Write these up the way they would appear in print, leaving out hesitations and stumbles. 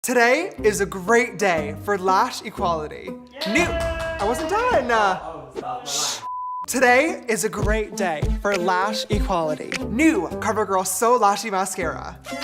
Today is a great day for lash equality. I wasn't done. Today is a great day for lash equality. New CoverGirl So Lashy Mascara. Thank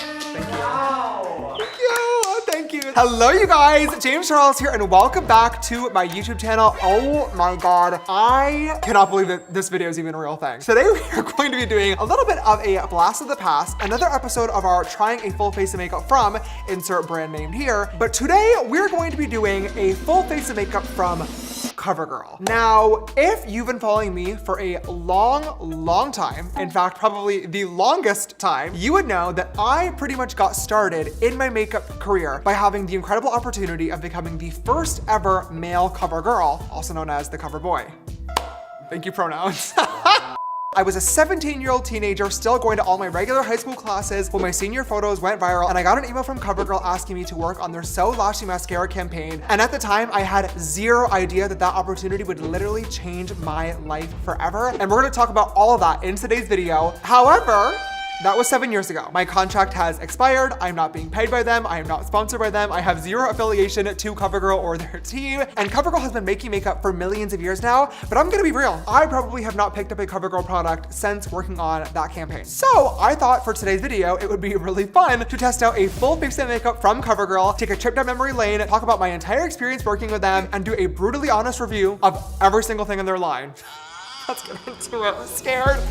you. Thank you. Hello, you guys. James Charles here, and welcome back to my YouTube channel. Oh my God. I cannot believe that this video is even a real thing. Today, we are going to be doing a little bit of a blast of the past, another episode of our trying a full face of makeup from, insert brand name here. But today, we're going to be doing a full face of makeup from CoverGirl. Now, if you've been following me for a long time, in fact, probably the longest time, you would know that I pretty much got started in my makeup career by having the incredible opportunity of becoming the first ever male CoverGirl, also known as the cover boy. Thank you, pronouns. I was a 17-year-old teenager still going to all my regular high school classes when my senior photos went viral, and I got an email from CoverGirl asking me to work on their So Lashy Mascara campaign. And at the time, I had zero idea that that opportunity would literally change my life forever. And we're gonna talk about all of that in today's video. However, that was 7 years ago. My contract has expired. I'm not being paid by them. I am not sponsored by them. I have zero affiliation to CoverGirl or their team. And CoverGirl has been making makeup for millions of years now, but I'm gonna be real. I probably have not picked up a CoverGirl product since working on that campaign. So I thought for today's video, it would be really fun to test out a full face of makeup from CoverGirl, take a trip down memory lane, talk about my entire experience working with them, and do a brutally honest review of every single thing in their line. Let's get into it. I'm scared.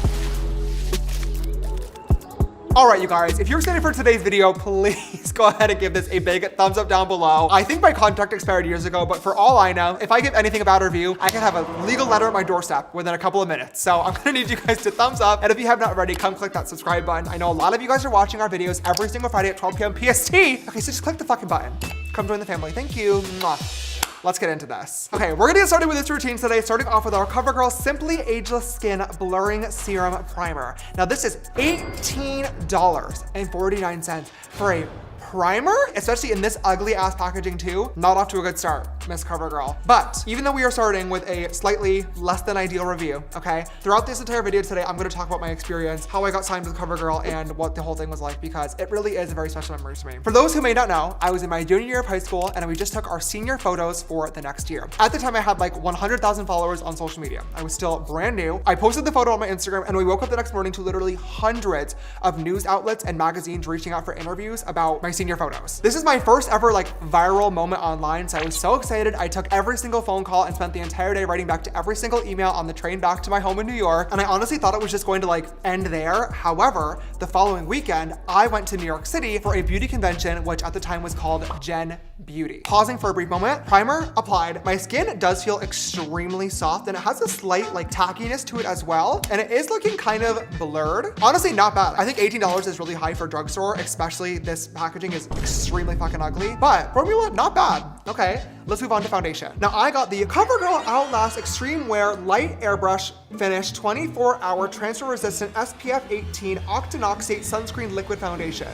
All right, you guys, if you're excited for today's video, please go ahead and give this a big thumbs up down below. I think my contract expired years ago, but for all I know, if I give anything a bad review, I can have a legal letter at my doorstep within a couple of minutes. So I'm gonna need you guys to thumbs up. And if you have not already, come click that subscribe button. I know a lot of you guys are watching our videos every single Friday at 12 p.m. PST. Okay, so just click the fucking button. Come join the family. Thank you. Mwah. Let's get into this. Okay, we're gonna get started with this routine today, starting off with our CoverGirl Simply Ageless Skin Blurring Serum Primer. Now this is $18.49 for a primer, especially in this ugly ass packaging too. Not off to a good start, Miss CoverGirl. But even though we are starting with a slightly less than ideal review, okay, throughout this entire video today, I'm gonna talk about my experience, how I got signed with CoverGirl, and what the whole thing was like, because it really is a very special memory to me. For those who may not know, I was in my junior year of high school, and we just took our senior photos for the next year. At the time, I had like 100,000 followers on social media. I was still brand new. I posted the photo on my Instagram, and we woke up the next morning to literally hundreds of news outlets and magazines reaching out for interviews about my senior photos. This is my first ever like viral moment online, so I was so excited. I took every single phone call and spent the entire day writing back to every single email on the train back to my home in New York, and I honestly thought it was just going to like end there. However, the following weekend, I went to New York City for a beauty convention, which at the time was called Gen Beauty. Pausing for a brief moment, primer applied. My skin does feel extremely soft, and it has a slight like tackiness to it as well, and it is looking kind of blurred. Honestly, not bad. I think $18 is really high for a drugstore, especially this packaging is extremely fucking ugly, but formula, not bad. Okay, let's move on to foundation. Now I got the CoverGirl Outlast Extreme Wear Light Airbrush Finish 24-Hour Transfer Resistant SPF 18 Octinoxate Sunscreen Liquid Foundation.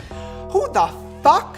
Who the fuck?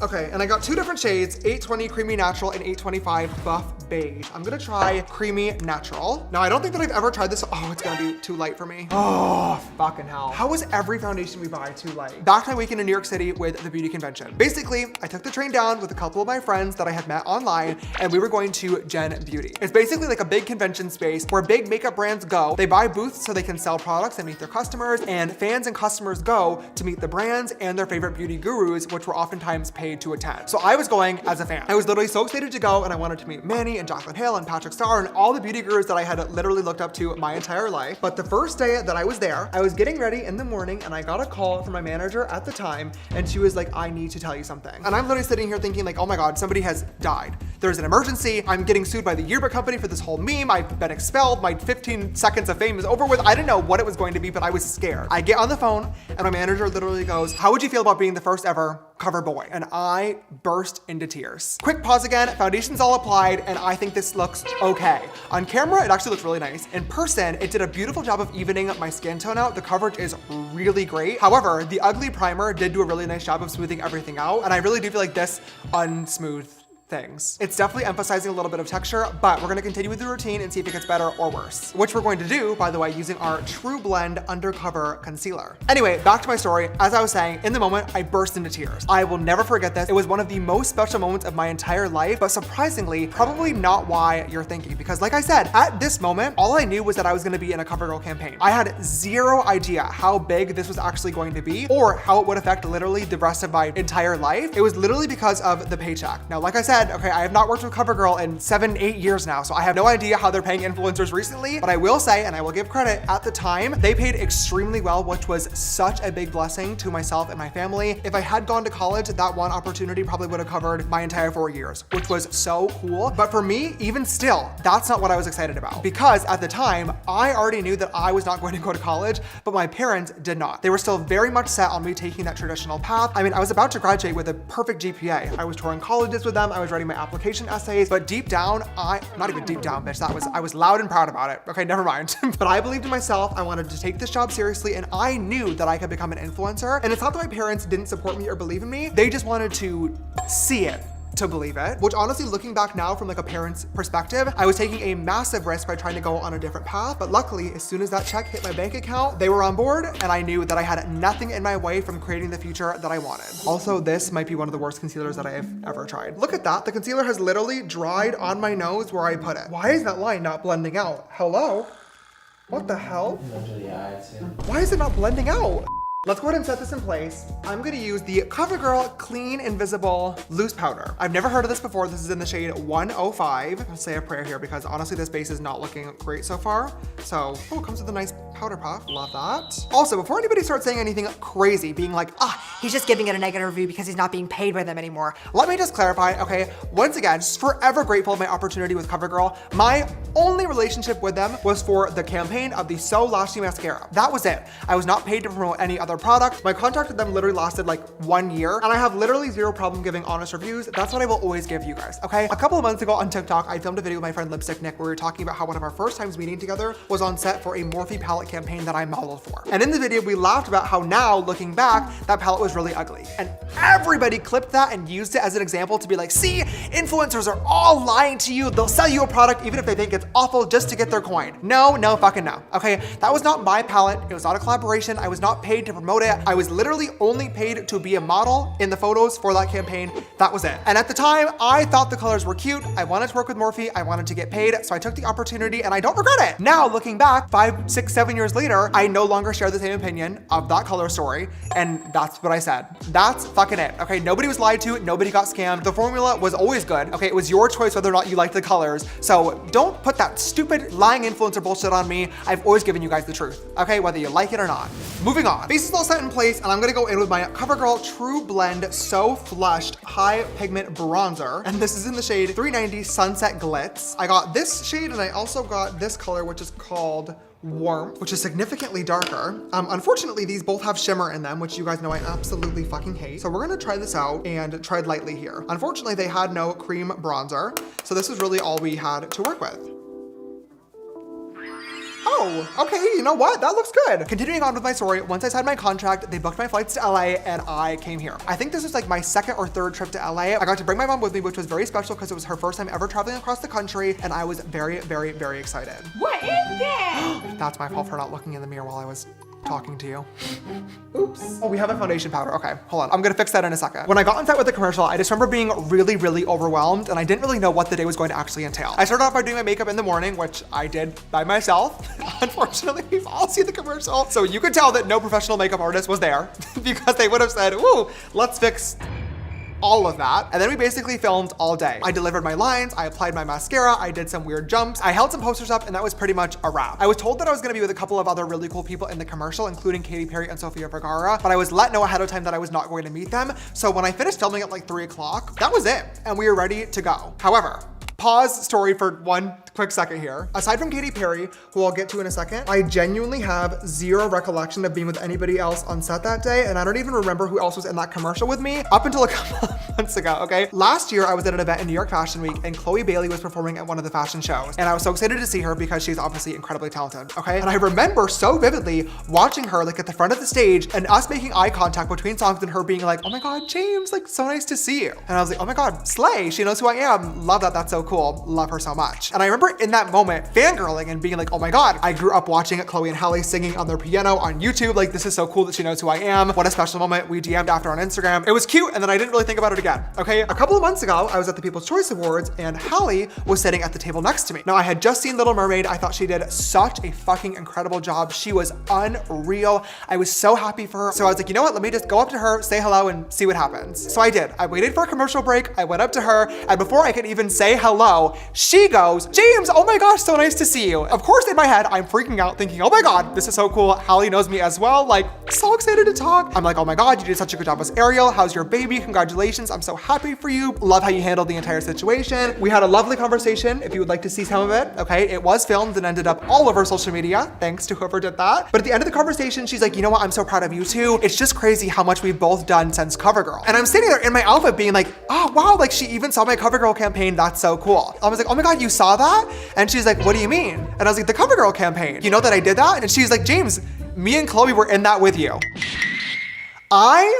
Okay, and I got two different shades, 820 Creamy Natural and 825 Buff Beige. I'm gonna try Creamy Natural. Now, I don't think that I've ever tried this. Oh, it's gonna be too light for me. Oh, fucking hell. How is every foundation we buy too light? Back to my weekend in New York City with the beauty convention. Basically, I took the train down with a couple of my friends that I had met online, and we were going to Gen Beauty. It's basically like a big convention space where big makeup brands go. They buy booths so they can sell products and meet their customers, and fans and customers go to meet the brands and their favorite beauty gurus, which were oftentimes paid to attend. So I was going as a fan. I was literally so excited to go, and I wanted to meet Manny and Jaclyn Hill and Patrick Starr and all the beauty gurus that I had literally looked up to my entire life. But the first day that I was there, I was getting ready in the morning, and I got a call from my manager at the time, and she was like, I need to tell you something. And I'm literally sitting here thinking like, oh my God, somebody has died. There's an emergency. I'm getting sued by the yearbook company for this whole meme. I've been expelled. My 15 seconds of fame is over with. I didn't know what it was going to be, but I was scared. I get on the phone, and my manager literally goes, how would you feel about being the first ever cover boy? And I burst into tears. Quick pause again, foundation's all applied, and I think this looks okay. On camera, it actually looks really nice. In person, it did a beautiful job of evening my skin tone out. The coverage is really great. However, the ugly primer did do a really nice job of smoothing everything out, and I really do feel like this unsmoothed things. It's definitely emphasizing a little bit of texture, but we're gonna continue with the routine and see if it gets better or worse, which we're going to do, by the way, using our True Blend Undercover Concealer. Anyway, back to my story. As I was saying, in the moment, I burst into tears. I will never forget this. It was one of the most special moments of my entire life, but surprisingly, probably not why you're thinking, because like I said, at this moment, all I knew was that I was gonna be in a CoverGirl campaign. I had zero idea how big this was actually going to be or how it would affect literally the rest of my entire life. It was literally because of the paycheck. Now, like I said, okay, I have not worked with CoverGirl in 7-8 years now, so I have no idea how they're paying influencers recently, but I will say, and I will give credit, at the time, they paid extremely well, which was such a big blessing to myself and my family. If I had gone to college, that one opportunity probably would have covered my entire 4 years, which was so cool. But for me, even still, that's not what I was excited about, because at the time, I already knew that I was not going to go to college, but my parents did not. They were still very much set on me taking that traditional path. I mean, I was about to graduate with a perfect GPA. I was touring colleges with them. I was writing my application essays, but deep down, not even deep down, bitch, I was loud and proud about it. Okay, never mind. But I believed in myself. I wanted to take this job seriously, and I knew that I could become an influencer. And it's not that my parents didn't support me or believe in me. They just wanted to see it to believe it, which honestly, looking back now from like a parent's perspective, I was taking a massive risk by trying to go on a different path. But luckily, as soon as that check hit my bank account, they were on board, and I knew that I had nothing in my way from creating the future that I wanted. Also, this might be one of the worst concealers that I have ever tried. Look at that. The concealer has literally dried on my nose where I put it. Why is that line not blending out? Hello? What the hell? Why is it not blending out? Let's go ahead and set this in place. I'm gonna use the CoverGirl Clean Invisible Loose Powder. I've never heard of this before. This is in the shade 105. I'll say a prayer here because honestly, this base is not looking great so far. So, oh, it comes with a nice powder puff. Love that. Also, before anybody starts saying anything crazy, being like, he's just giving it a negative review because he's not being paid by them anymore. Let me just clarify, okay? Once again, just forever grateful of my opportunity with CoverGirl. My only relationship with them was for the campaign of the So Lashy mascara. That was it. I was not paid to promote any other product. My contract with them literally lasted like 1 year, and I have literally zero problem giving honest reviews. That's what I will always give you guys, okay? A couple of months ago on TikTok, I filmed a video with my friend Lipstick Nick where we were talking about how one of our first times meeting together was on set for a Morphe palette campaign that I modeled for. And in the video, we laughed about how now, looking back, that palette was really ugly. And everybody clipped that and used it as an example to be like, see, influencers are all lying to you. They'll sell you a product even if they think it's awful just to get their coin. No, no, fucking no, okay? That was not my palette. It was not a collaboration. I was not paid to promote it. I was literally only paid to be a model in the photos for that campaign. That was it. And at the time, I thought the colors were cute. I wanted to work with Morphe. I wanted to get paid. So I took the opportunity and I don't regret it. Now, looking back 5, 6, 7 years later, I no longer share the same opinion of that color story. And that's what I said. That's fucking it. Okay, nobody was lied to. Nobody got scammed. The formula was always good. Okay, it was your choice whether or not you liked the colors. So don't put that stupid lying influencer bullshit on me. I've always given you guys the truth. Okay, whether you like it or not. Moving on. Base is all set in place, and I'm gonna go in with my CoverGirl True Blend So Flushed High Pigment Bronzer. And this is in the shade 390 Sunset Glitz. I got this shade, and I also got this color, which is called Warm, which is significantly darker. Unfortunately, these both have shimmer in them, which you guys know I absolutely fucking hate. So we're gonna try this out and tread lightly here. Unfortunately, they had no cream bronzer, so this is really all we had to work with. Oh, okay, you know what? That looks good. Continuing on with my story, once I signed my contract, they booked my flights to LA and I came here. I think this was like my second or third trip to LA. I got to bring my mom with me, which was very special because it was her first time ever traveling across the country, and I was very, very, very excited. What is that? That's my fault for not looking in the mirror while I was talking to you. Oops. Oh, we have a foundation powder. Okay, hold on. I'm gonna fix that in a second. When I got on set with the commercial, I just remember being really, really overwhelmed, and I didn't really know what the day was going to actually entail. I started off by doing my makeup in the morning, which I did by myself. Unfortunately, we've all seen the commercial, so you could tell that no professional makeup artist was there because they would have said, ooh, let's fix all of that. And then we basically filmed all day. I delivered my lines, I applied my mascara, I did some weird jumps, I held some posters up, and that was pretty much a wrap. I was told that I was gonna be with a couple of other really cool people in the commercial, including Katy Perry and Sofia Vergara, but I was let know ahead of time that I was not going to meet them. So when I finished filming at like 3 o'clock, that was it, and we were ready to go. However, pause story for one quick second here. Aside from Katy Perry, who I'll get to in a second, I genuinely have zero recollection of being with anybody else on set that day, and I don't even remember who else was in that commercial with me up until a couple of months ago, okay? Last year, I was at an event in New York Fashion Week, and Chloe Bailey was performing at one of the fashion shows, and I was so excited to see her because she's obviously incredibly talented, okay? And I remember so vividly watching her like at the front of the stage and us making eye contact between songs and her being like, oh my God, James, like so nice to see you. And I was like, oh my God, slay, she knows who I am. Love that, that's so cool. Love her so much. And I remember in that moment fangirling and being like, oh my God, I grew up watching Chloe and Halle singing on their piano on YouTube. Like, this is so cool that she knows who I am. What a special moment. We DM'd after on Instagram. It was cute, and then I didn't really think about it again, okay? A couple of months ago, I was at the People's Choice Awards and Halle was sitting at the table next to me. Now, I had just seen Little Mermaid. I thought she did such a fucking incredible job. She was unreal. I was so happy for her. So I was like, you know what? Let me just go up to her, say hello, and see what happens. So I did. I waited for a commercial break. I went up to her, and before I could even say hello, she goes, James, oh my gosh, so nice to see you. Of course, in my head, I'm freaking out thinking, oh my God, this is so cool. Halle knows me as well. Like, so excited to talk. I'm like, oh my God, you did such a good job as Ariel. How's your baby? Congratulations. I'm so happy for you. Love how you handled the entire situation. We had a lovely conversation. If you would like to see some of it, okay, it was filmed and ended up all over social media. Thanks to whoever did that. But at the end of the conversation, she's like, you know what? I'm so proud of you too. It's just crazy how much we've both done since CoverGirl. And I'm sitting there in my outfit being like, oh wow, like she even saw my CoverGirl campaign. That's so cool. I was like, oh my God, you saw that? And she's like, what do you mean? And I was like, the CoverGirl campaign. You know that I did that? And she's like, James, me and Chloe were in that with you.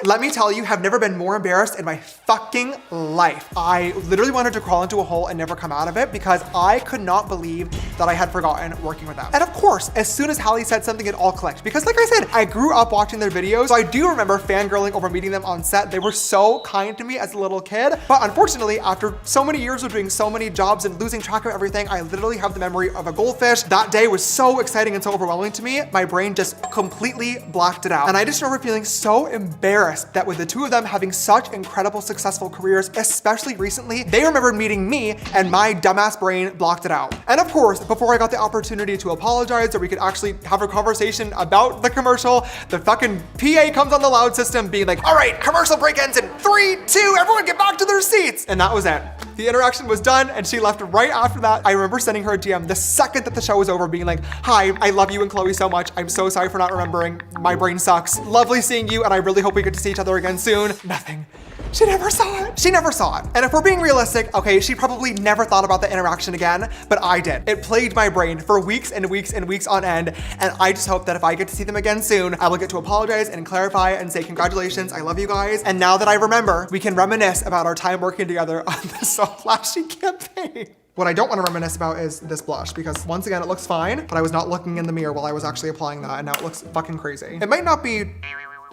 Let me tell you, have never been more embarrassed in my fucking life. I literally wanted to crawl into a hole and never come out of it because I could not believe that I had forgotten working with them. And of course, as soon as Halle said something, it all clicked. Because like I said, I grew up watching their videos, so I do remember fangirling over meeting them on set. They were so kind to me as a little kid. But unfortunately, after so many years of doing so many jobs and losing track of everything, I literally have the memory of a goldfish. That day was so exciting and so overwhelming to me, my brain just completely blacked it out. And I just remember feeling so embarrassed that with the two of them having such incredible, successful careers, especially recently, they remembered meeting me and my dumbass brain blocked it out. And of course, before I got the opportunity to apologize or we could actually have a conversation about the commercial, the fucking PA comes on the loud system being like, all right, commercial break ends in 3, 2, everyone get back to their seats. And that was it. The interaction was done and she left right after that. I remember sending her a DM the second that the show was over being like, hi, I love you and Chloe so much. I'm so sorry for not remembering. My brain sucks. Lovely seeing you and I really hope we get to see each other again soon. Nothing. She never saw it. She never saw it. And if we're being realistic, okay, she probably never thought about the interaction again, but I did. It plagued my brain for weeks and weeks and weeks on end. And I just hope that if I get to see them again soon, I will get to apologize and clarify and say congratulations, I love you guys. And now that I remember, we can reminisce about our time working together on this So Flashy campaign. What I don't want to reminisce about is this blush because once again, it looks fine, but I was not looking in the mirror while I was actually applying that and now it looks fucking crazy. It might not be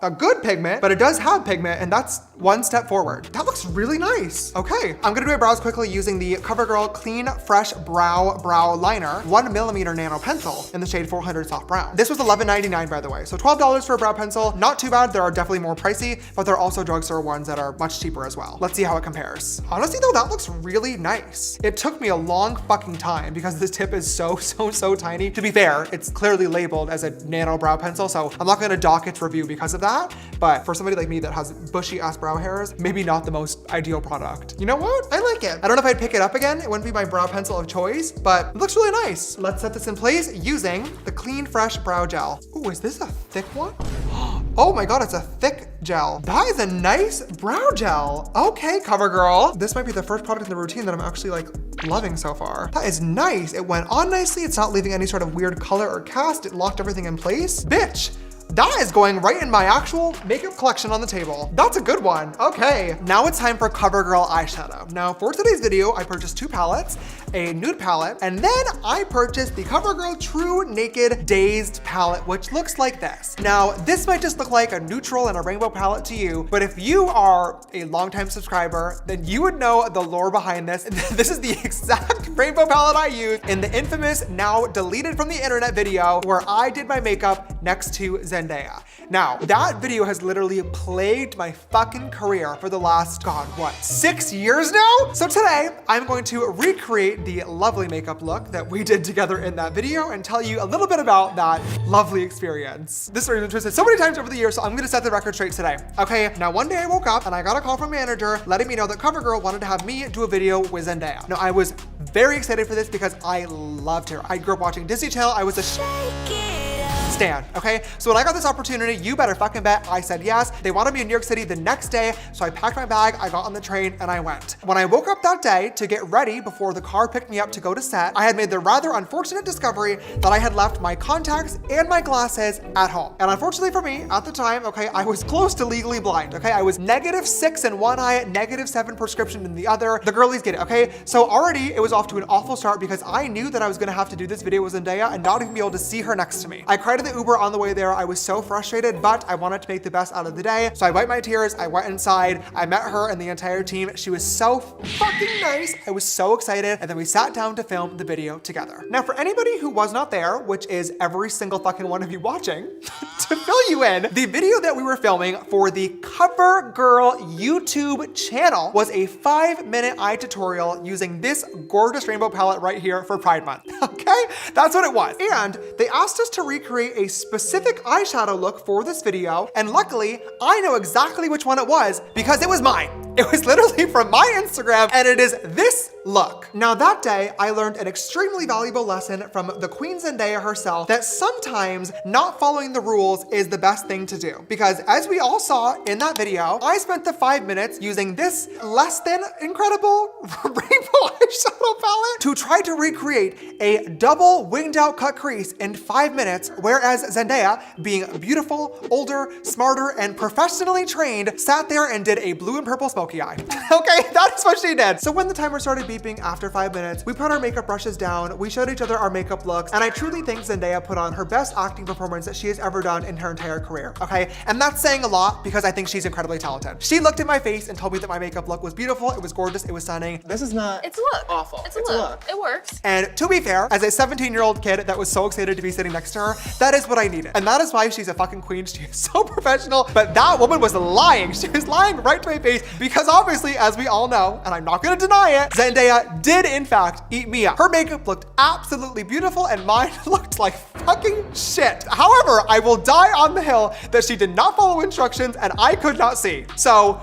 a good pigment, but it does have pigment and that's one step forward. That looks really nice. Okay, I'm gonna do my brows quickly using the CoverGirl Clean Fresh Brow Liner 1mm nano pencil in the shade 400 Soft Brown. This was $11.99 by the way, so $12 for a brow pencil. Not too bad, there are definitely more pricey, but there are also drugstore ones that are much cheaper as well. Let's see how it compares. Honestly though, that looks really nice. It took me a long fucking time because this tip is so tiny. To be fair, it's clearly labeled as a nano brow pencil, so I'm not gonna dock its review because of that. But for somebody like me that has bushy ass brow hairs, maybe not the most ideal product. You know what? I like it. I don't know if I'd pick it up again. It wouldn't be my brow pencil of choice, but it looks really nice. Let's set this in place using the Clean Fresh Brow Gel. Ooh, is this a thick one? Oh my God, it's a thick gel. That is a nice brow gel. Okay, CoverGirl. This might be the first product in the routine that I'm actually like loving so far. That is nice. It went on nicely. It's not leaving any sort of weird color or cast. It locked everything in place. Bitch. That is going right in my actual makeup collection on the table. That's a good one. Okay, now it's time for CoverGirl eyeshadow. Now for today's video, I purchased 2 palettes, a nude palette, and then I purchased the CoverGirl True Naked Dazed palette, which looks like this. Now, this might just look like a neutral and a rainbow palette to you, but if you are a longtime subscriber, then you would know the lore behind this. This is the exact rainbow palette I used in the infamous, now deleted from the internet video where I did my makeup next to Zen Zendaya. Now, that video has literally plagued my fucking career for the last, God, what, 6 years now? So today, I'm going to recreate the lovely makeup look that we did together in that video and tell you a little bit about that lovely experience. This story has been twisted so many times over the years, so I'm gonna set the record straight today. Okay, now one day I woke up and I got a call from manager letting me know that CoverGirl wanted to have me do a video with Zendaya. Now, I was very excited for this because I loved her. I grew up watching Disney Channel. I was a stan, okay? So when I got this opportunity, you better fucking bet I said yes. They wanted me in New York City the next day, so I packed my bag, I got on the train, and I went. When I woke up that day to get ready before the car picked me up to go to set, I had made the rather unfortunate discovery that I had left my contacts and my glasses at home. And unfortunately for me, at the time, okay, I was close to legally blind, okay? I was -6 in one eye, -7 prescription in the other. The girlies get it, okay? So already it was off to an awful start because I knew that I was gonna have to do this video with Zendaya and not even be able to see her next to me. I cried at the Uber on the way there. I was so frustrated, but I wanted to make the best out of the day. So I wiped my tears, I went inside, I met her and the entire team. She was so fucking nice. I was so excited. And then we sat down to film the video together. Now for anybody who was not there, which is every single fucking one of you watching, to fill you in, the video that we were filming for the CoverGirl YouTube channel was a 5-minute eye tutorial using this gorgeous rainbow palette right here for Pride Month, okay? That's what it was. And they asked us to recreate a specific eyeshadow look for this video, and luckily, I know exactly which one it was because it was mine. It was literally from my Instagram, and it is this look. Now that day, I learned an extremely valuable lesson from the Queen Zendaya herself that sometimes not following the rules is the best thing to do. Because as we all saw in that video, I spent the 5 minutes using this less than incredible rainbow eyeshadow palette to try to recreate a double winged out cut crease in 5 minutes, whereas Zendaya, being beautiful, older, smarter, and professionally trained, sat there and did a blue and purple smoky eye. Okay, that's what she did. So when the timer started beeping after 5 minutes, we put our makeup brushes down, we showed each other our makeup looks, and I truly think Zendaya put on her best acting performance that she has ever done in her entire career, okay? And that's saying a lot because I think she's incredibly talented. She looked at my face and told me that my makeup look was beautiful, it was gorgeous, it was stunning. This is not It's a look. awful. It's a look. It works. And to be fair, as a 17-year-old kid that was so excited to be sitting next to her, that is what I needed. And that is why she's a fucking queen. She is so professional, but that woman was lying. She was lying right to my face because obviously, as we all know, and I'm not gonna deny it, Zendaya did in fact eat me up. Her makeup looked absolutely beautiful and mine looked like fucking shit. However, I will die on the hill that she did not follow instructions and I could not see. So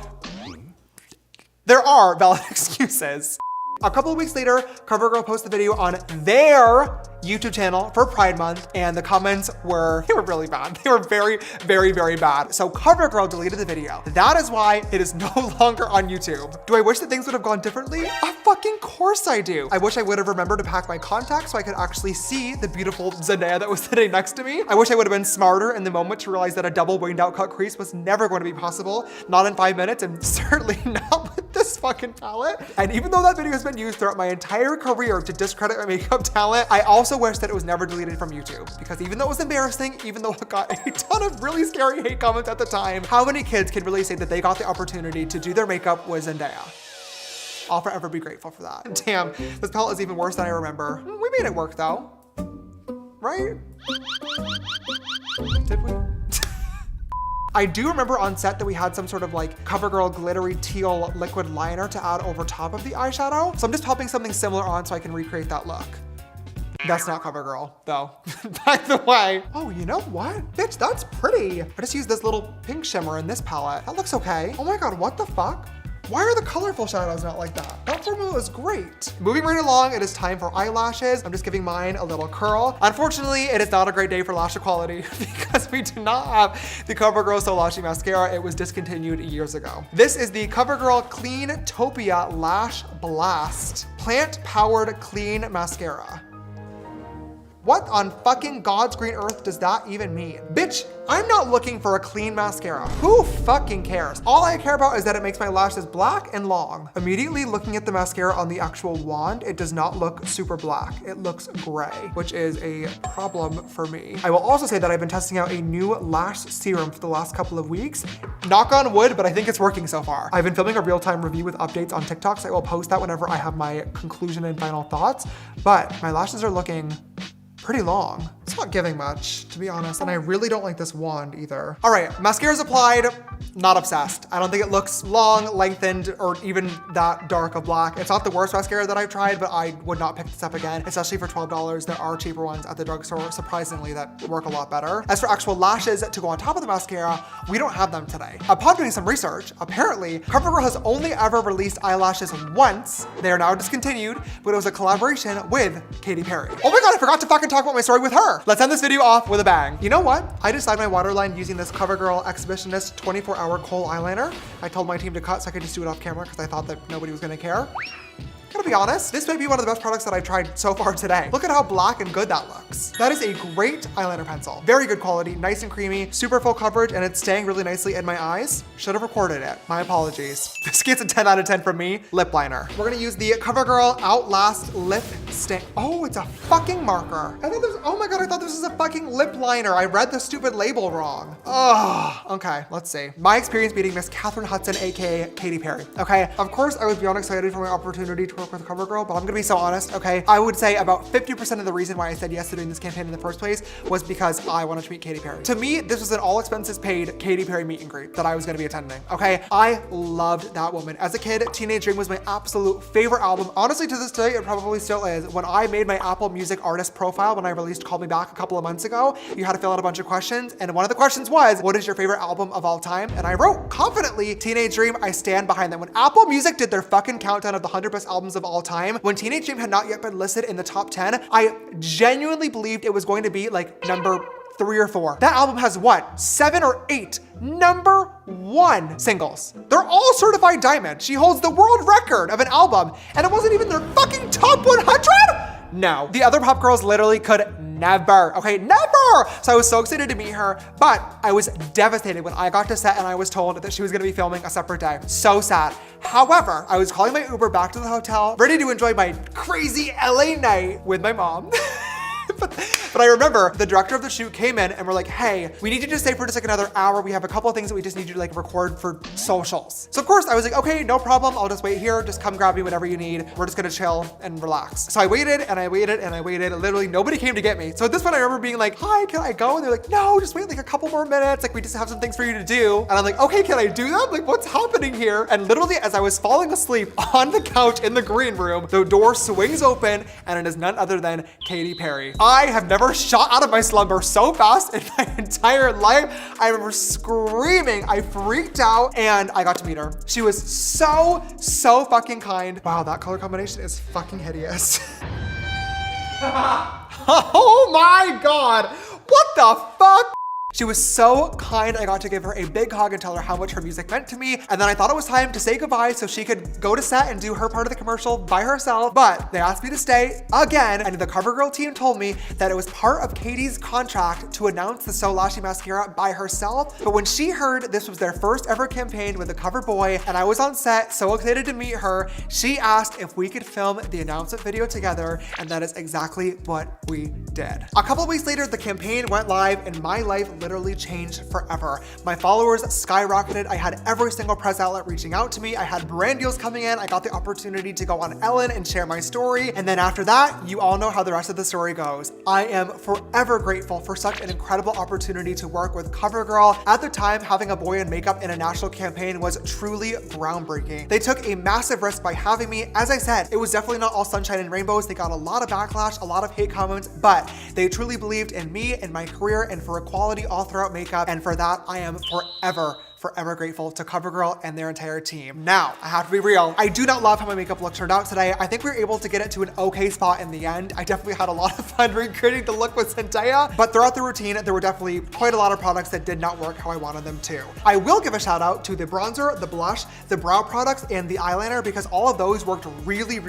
there are valid excuses. A couple of weeks later, CoverGirl posted the video on their YouTube channel for Pride Month, and the comments were really bad. They were very, very, very bad. So CoverGirl deleted the video. That is why it is no longer on YouTube. Do I wish that things would have gone differently? Of fucking course I do. I wish I would have remembered to pack my contacts so I could actually see the beautiful Zendaya that was sitting next to me. I wish I would have been smarter in the moment to realize that a double winged out cut crease was never going to be possible. Not in 5 minutes, and certainly not with this fucking palette. And even though that video has been used throughout my entire career to discredit my makeup talent, I also wish that it was never deleted from YouTube, because even though it was embarrassing, even though it got a ton of really scary hate comments at the time, how many kids can really say that they got the opportunity to do their makeup with Zendaya? I'll forever be grateful for that. Damn, this palette is even worse than I remember. We made it work though, right? Did we? I do remember on set that we had some sort of like CoverGirl glittery teal liquid liner to add over top of the eyeshadow. So I'm just popping something similar on so I can recreate that look. That's not CoverGirl though, by the way. Oh, you know what? Bitch, that's pretty. I just used this little pink shimmer in this palette. That looks okay. Oh my God, what the fuck? Why are the colorful shadows not like that? That formula is great. Moving right along, it is time for eyelashes. I'm just giving mine a little curl. Unfortunately, it is not a great day for lash quality because we do not have the CoverGirl So Lashy Mascara. It was discontinued years ago. This is the CoverGirl Clean Topia Lash Blast Plant-Powered Clean Mascara. What on fucking God's green earth does that even mean? Bitch, I'm not looking for a clean mascara. Who fucking cares? All I care about is that it makes my lashes black and long. Immediately looking at the mascara on the actual wand, it does not look super black. It looks gray, which is a problem for me. I will also say that I've been testing out a new lash serum for the last couple of weeks. Knock on wood, but I think it's working so far. I've been filming a real-time review with updates on TikTok, so I will post that whenever I have my conclusion and final thoughts, but my lashes are looking pretty long. It's not giving much, to be honest, and I really don't like this wand either. All right, mascara's applied, not obsessed. I don't think it looks long, lengthened, or even that dark of black. It's not the worst mascara that I've tried, but I would not pick this up again, especially for $12. There are cheaper ones at the drugstore, surprisingly, that work a lot better. As for actual lashes to go on top of the mascara, we don't have them today. Upon doing some research, apparently, CoverGirl has only ever released eyelashes once. They are now discontinued, but it was a collaboration with Katy Perry. Oh my God, I forgot to fucking talk about my story with her. Let's end this video off with a bang. You know what? I just dyed my waterline using this CoverGirl Exhibitionist 24-hour kohl eyeliner. I told my team to cut so I could just do it off camera because I thought that nobody was gonna care. Gotta be honest, this may be one of the best products that I've tried so far today. Look at how black and good that looks. That is a great eyeliner pencil. Very good quality, nice and creamy, super full coverage, and it's staying really nicely in my eyes. Should have recorded it. My apologies. This gets a 10 out of 10 from me. Lip liner. We're gonna use the CoverGirl Outlast Lip Stain. Oh, it's a fucking marker. I thought this, oh my God, I thought this was a fucking lip liner. I read the stupid label wrong. Oh, okay, let's see. My experience meeting Miss Catherine Hudson, AKA Katy Perry. Okay, of course I was beyond excited for my opportunity to work with CoverGirl, but I'm gonna be so honest, okay? I would say about 50% of the reason why I said yes to doing this campaign in the first place was because I wanted to meet Katy Perry. To me, this was an all expenses paid Katy Perry meet and greet that I was gonna be attending, okay? I loved that woman. As a kid, Teenage Dream was my absolute favorite album. Honestly, to this day, it probably still is. When I made my Apple Music artist profile, when I released Call Me Back a couple of months ago, you had to fill out a bunch of questions, and one of the questions was, what is your favorite album of all time? And I wrote confidently, Teenage Dream. I stand behind them. When Apple Music did their fucking countdown of the 100 best albums of all time, when Teenage Dream had not yet been listed in the top 10, I genuinely believed it was going to be like number 3 or 4. That album has what? 7 or 8 #1 singles. They're all certified diamond. She holds the world record of an album, and it wasn't even their fucking top 100? No. The other pop girls literally could never, okay, never. So I was so excited to meet her, but I was devastated when I got to set and I was told that she was gonna be filming a separate day. So sad. However, I was calling my Uber back to the hotel, ready to enjoy my crazy LA night with my mom. But I remember the director of the shoot came in and we're like, hey, we need you to stay for just like another hour. We have a couple of things that we just need you to like record for socials. So of course I was like, okay, no problem. I'll just wait here. Just come grab me whatever you need. We're just gonna chill and relax. So I waited and I waited and I waited. Literally nobody came to get me. So at this point I remember being like, hi, can I go? And they're like, no, just wait like a couple more minutes. Like we just have some things for you to do. And I'm like, okay, can I do that? Like what's happening here? And literally as I was falling asleep on the couch in the green room, the door swings open and it is none other than Katy Perry. I have never shot out of my slumber so fast in my entire life. I remember screaming, I freaked out, and I got to meet her. She was so fucking kind. Wow, that color combination is fucking hideous. Oh my God, what the fuck? She was so kind. I got to give her a big hug and tell her how much her music meant to me. And then I thought it was time to say goodbye so she could go to set and do her part of the commercial by herself. But they asked me to stay again. And the CoverGirl team told me that it was part of Katy's contract to announce the So Lashy mascara by herself. But when she heard this was their first ever campaign with a cover boy and I was on set, so excited to meet her, she asked if we could film the announcement video together. And that is exactly what we did. A couple of weeks later, the campaign went live and my life literally changed forever. My followers skyrocketed. I had every single press outlet reaching out to me. I had brand deals coming in. I got the opportunity to go on Ellen and share my story. And then after that, you all know how the rest of the story goes. I am forever grateful for such an incredible opportunity to work with CoverGirl. At the time, having a boy in makeup in a national campaign was truly groundbreaking. They took a massive risk by having me. As I said, it was definitely not all sunshine and rainbows. They got a lot of backlash, a lot of hate comments, but they truly believed in me and my career and for equality all throughout makeup. And for that, I am forever grateful to CoverGirl and their entire team. Now, I have to be real. I do not love how my makeup look turned out today. I think we were able to get it to an okay spot in the end. I definitely had a lot of fun recreating the look with Zendaya, but throughout the routine, there were definitely quite a lot of products that did not work how I wanted them to. I will give a shout out to the bronzer, the blush, the brow products, and the eyeliner because all of those worked really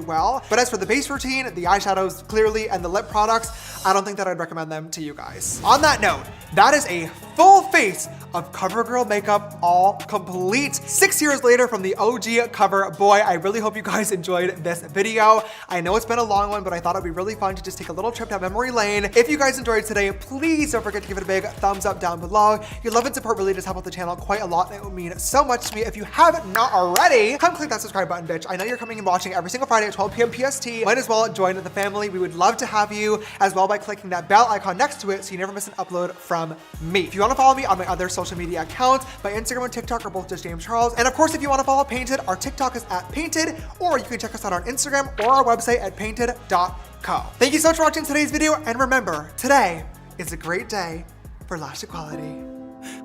well. But as for the base routine, the eyeshadows clearly, and the lip products, I don't think that I'd recommend them to you guys. On that note, that is a full face of CoverGirl makeup, all complete. 6 years later from the OG cover boy. I really hope you guys enjoyed this video. I know it's been a long one, but I thought it'd be really fun to just take a little trip down memory lane. If you guys enjoyed today, please don't forget to give it a big thumbs up down below. Your love and support really does help out the channel quite a lot, and it would mean so much to me. If you have not already, come click that subscribe button, bitch. I know you're coming and watching every single Friday at 12 p.m. PST. Might as well join the family. We would love to have you as well by clicking that bell icon next to it so you never miss an upload from me. If you want to follow me on my other social media accounts, my Instagram and TikTok are both just James Charles. And of course, if you want to follow Painted, our TikTok is @Painted, or you can check us out on Instagram or our website at painted.co. Thank you so much for watching today's video, and remember, today is a great day for lash equality.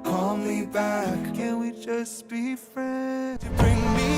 Call me back, can we just be friends? You bring me